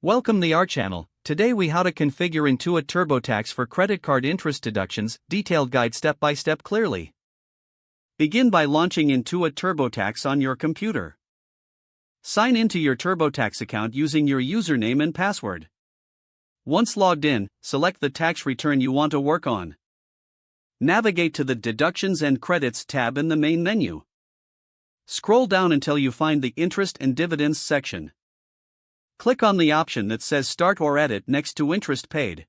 Welcome to our channel. Today we how to configure Intuit TurboTax for credit card interest deductions, detailed guide step by step clearly. Begin by launching Intuit TurboTax on your computer. Sign into your TurboTax account using your username and password. Once logged in, select the tax return you want to work on. Navigate to the Deductions and Credits tab in the main menu. Scroll down until you find the Interest and Dividends section. Click on the option that says Start or Edit next to Interest Paid.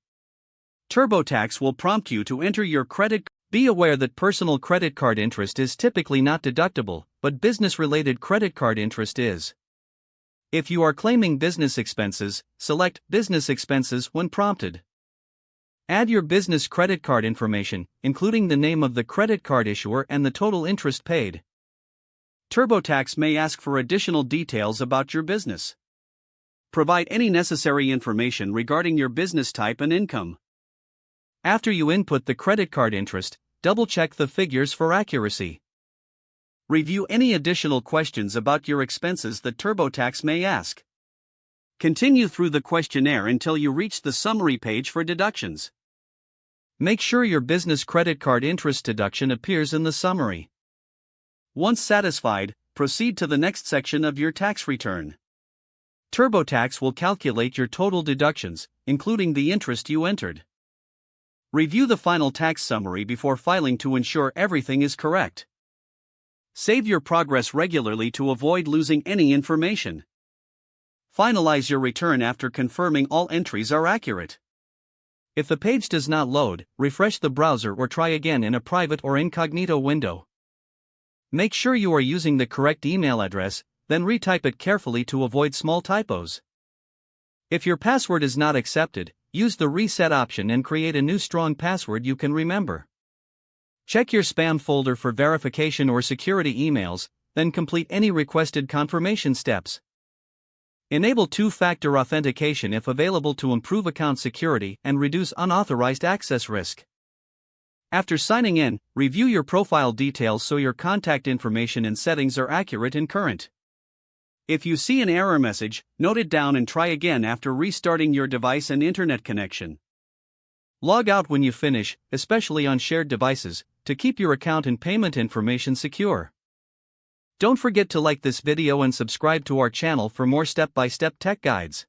TurboTax will prompt you to enter your credit. Be aware that personal credit card interest is typically not deductible, but business-related credit card interest is. If you are claiming business expenses, select Business Expenses when prompted. Add your business credit card information, including the name of the credit card issuer and the total interest paid. TurboTax may ask for additional details about your business. Provide any necessary information regarding your business type and income. After you input the credit card interest, double-check the figures for accuracy. Review any additional questions about your expenses that TurboTax may ask. Continue through the questionnaire until you reach the summary page for deductions. Make sure your business credit card interest deduction appears in the summary. Once satisfied, proceed to the next section of your tax return. TurboTax will calculate your total deductions, including the interest you entered. Review the final tax summary before filing to ensure everything is correct. Save your progress regularly to avoid losing any information. Finalize your return after confirming all entries are accurate. If the page does not load, refresh the browser or try again in a private or incognito window. Make sure you are using the correct email address, then retype it carefully to avoid small typos. If your password is not accepted, use the reset option and create a new strong password you can remember. Check your spam folder for verification or security emails, then complete any requested confirmation steps. Enable two-factor authentication if available to improve account security and reduce unauthorized access risk. After signing in, review your profile details so your contact information and settings are accurate and current. If you see an error message, note it down and try again after restarting your device and internet connection. Log out when you finish, especially on shared devices, to keep your account and payment information secure. Don't forget to like this video and subscribe to our channel for more step-by-step tech guides.